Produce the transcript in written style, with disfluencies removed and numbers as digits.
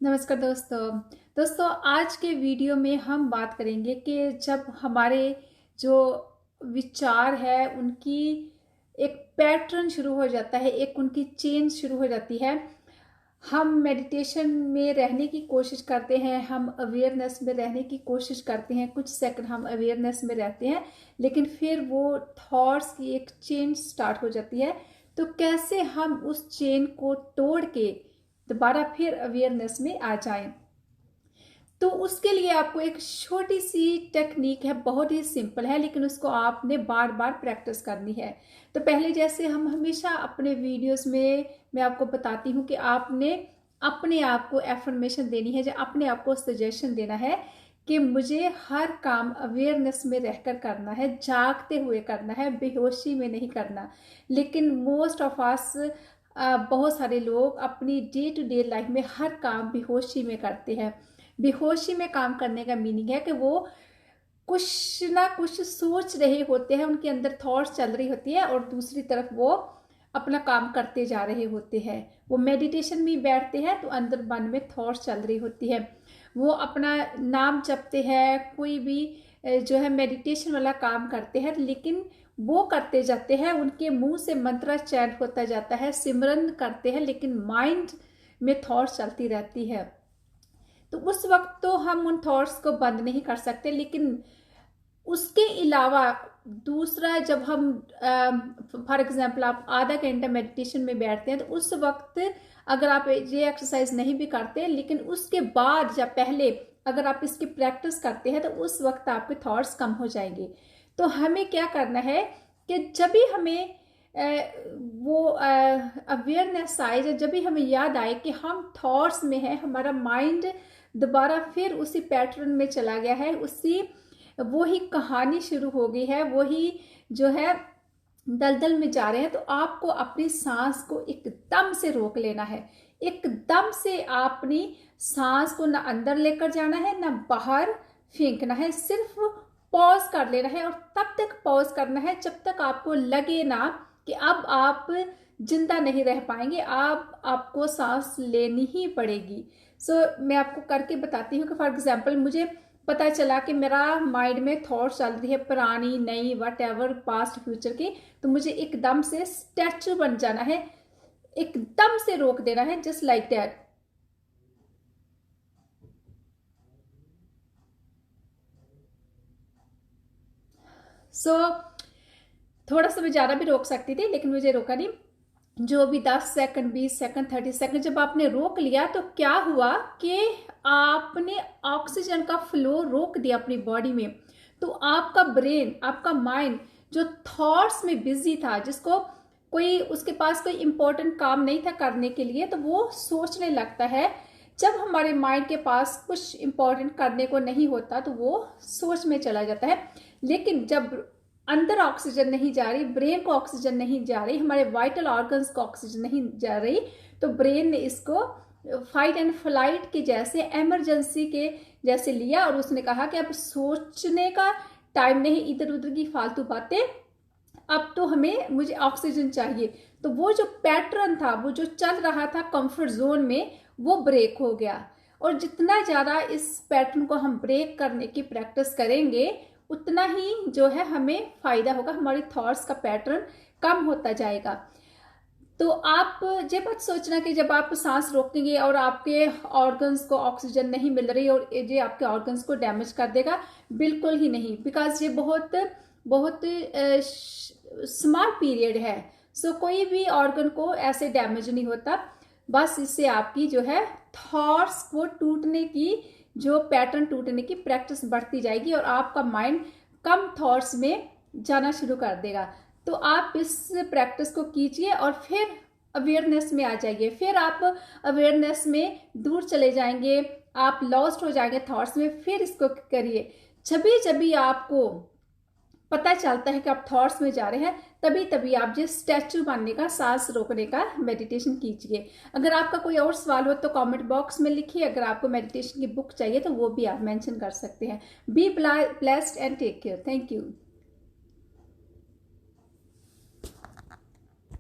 नमस्कार दोस्तों आज के वीडियो में हम बात करेंगे कि जब हमारे जो विचार है उनकी एक पैटर्न शुरू हो जाता है, एक उनकी चेंज शुरू हो जाती है। हम मेडिटेशन में रहने की कोशिश करते हैं, हम अवेयरनेस में रहने की कोशिश करते हैं, कुछ सेकंड हम अवेयरनेस में रहते हैं, लेकिन फिर वो थॉट्स की एक चेन स्टार्ट हो जाती है। तो कैसे हम उस चेन को तोड़ के दोबारा फिर अवेयरनेस में आ जाएं? तो उसके लिए आपको एक छोटी सी टेक्निक है, बहुत ही सिंपल है, लेकिन उसको आपने बार बार प्रैक्टिस करनी है। तो पहले जैसे हम हमेशा अपने वीडियोस में मैं आपको बताती हूँ कि आपने अपने आप को एफर्मेशन देनी है, जो अपने आप को सजेशन देना है कि मुझे हर काम अवेयरनेस में रहकर करना है, जागते हुए करना है, बेहोशी में नहीं करना। लेकिन मोस्ट ऑफ अस बहुत सारे लोग अपनी डे टू डे लाइफ में हर काम बेहोशी में करते हैं। बेहोशी में काम करने का मीनिंग है कि वो कुछ ना कुछ सोच रहे होते हैं, उनके अंदर थॉट्स चल रही होती है और दूसरी तरफ वो अपना काम करते जा रहे होते हैं। वो मेडिटेशन में बैठते हैं तो अंदर मन में थॉट्स चल रही होती है, वो अपना नाम जपते हैं, कोई भी जो है मेडिटेशन वाला काम करते हैं, लेकिन वो करते जाते हैं, उनके मुंह से मंत्र चैंट होता जाता है, सिमरन करते हैं, लेकिन माइंड में थॉट्स चलती रहती है। तो उस वक्त तो हम उन थॉट्स को बंद नहीं कर सकते, लेकिन उसके अलावा दूसरा जब हम फॉर एग्जांपल आप आधा घंटा मेडिटेशन में बैठते हैं, तो उस वक्त अगर आप ये एक्सरसाइज नहीं भी करते, लेकिन उसके बाद या पहले अगर आप इसकी प्रैक्टिस करते हैं तो उस वक्त आपके थॉट्स कम हो जाएंगे। तो हमें क्या करना है कि जब भी हमें वो अवेयरनेस आए, जब भी हमें याद आए कि हम थॉट्स में हैं, हमारा माइंड दोबारा फिर उसी पैटर्न में चला गया है, उसी वही कहानी शुरू हो गई है, वही जो है दलदल में जा रहे हैं, तो आपको अपनी सांस को एकदम से रोक लेना है। एकदम से अपनी सांस को ना अंदर लेकर जाना है ना बाहर फेंकना है, सिर्फ पॉज कर लेना है। और तब तक पॉज करना है जब तक आपको लगे ना कि अब आप जिंदा नहीं रह पाएंगे, आपको सांस लेनी ही पड़ेगी। मैं आपको करके बताती हूँ कि फॉर एग्जाम्पल मुझे पता चला कि मेरा माइंड में थॉट चल रही है पुरानी नई वट एवर पास्ट फ्यूचर की, तो मुझे एकदम से स्टैचू बन जाना है, एकदम से रोक देना है, जस्ट लाइक दैट। थोड़ा सा मैं ज़्यादा भी रोक सकती थी, लेकिन मुझे रोका नहीं। जो भी 10 सेकंड 20 सेकंड 30 सेकंड जब आपने रोक लिया, तो क्या हुआ कि आपने ऑक्सीजन का फ्लो रोक दिया अपनी बॉडी में। तो आपका ब्रेन, आपका माइंड जो थॉट्स में बिजी था, जिसको कोई उसके पास कोई इंपॉर्टेंट काम नहीं था करने के लिए, तो वो सोचने लगता है। जब हमारे माइंड के पास कुछ इंपॉर्टेंट करने को नहीं होता तो वो सोच में चला जाता है। लेकिन जब अंदर ऑक्सीजन नहीं जा रही, ब्रेन को ऑक्सीजन नहीं जा रही, हमारे वाइटल ऑर्गन्स को ऑक्सीजन नहीं जा रही, तो ब्रेन ने इसको फाइट एंड फ्लाइट के जैसे, इमरजेंसी के जैसे लिया और उसने कहा कि अब सोचने का टाइम नहीं, इधर उधर की फालतू बातें, अब तो मुझे ऑक्सीजन चाहिए। तो वो जो पैटर्न था, वो जो चल रहा था कंफर्ट जोन में, वो ब्रेक हो गया। और जितना ज्यादा इस पैटर्न को हम ब्रेक करने की प्रैक्टिस करेंगे, उतना ही जो है हमें फायदा होगा, हमारी थॉट्स का पैटर्न कम होता जाएगा। तो आप ये मत सोचना कि जब आप सांस रोकेंगे और आपके ऑर्गन्स को ऑक्सीजन नहीं मिल रही और ये आपके ऑर्गन्स को डैमेज कर देगा, बिल्कुल ही नहीं। बिकॉज ये बहुत बहुत स्मॉल पीरियड है। कोई भी ऑर्गन को ऐसे डैमेज नहीं होता। बस इससे आपकी जो है थॉट्स को टूटने की, जो पैटर्न टूटने की प्रैक्टिस बढ़ती जाएगी और आपका माइंड कम थॉट्स में जाना शुरू कर देगा। तो आप इस प्रैक्टिस को कीजिए और फिर अवेयरनेस में आ जाइए। फिर आप अवेयरनेस में दूर चले जाएंगे, आप लॉस्ट हो जाएंगे थॉट्स में। फिर इसको करिए, जब भी आपको पता चलता है कि आप थॉट्स में जा रहे हैं, तभी तभी आप जिस स्टैचू बनने का, सांस रोकने का मेडिटेशन कीजिए। अगर आपका कोई और सवाल हो तो कमेंट बॉक्स में लिखिए। अगर आपको मेडिटेशन की बुक चाहिए तो वो भी आप मेंशन कर सकते हैं। Be blessed and take care. Thank you.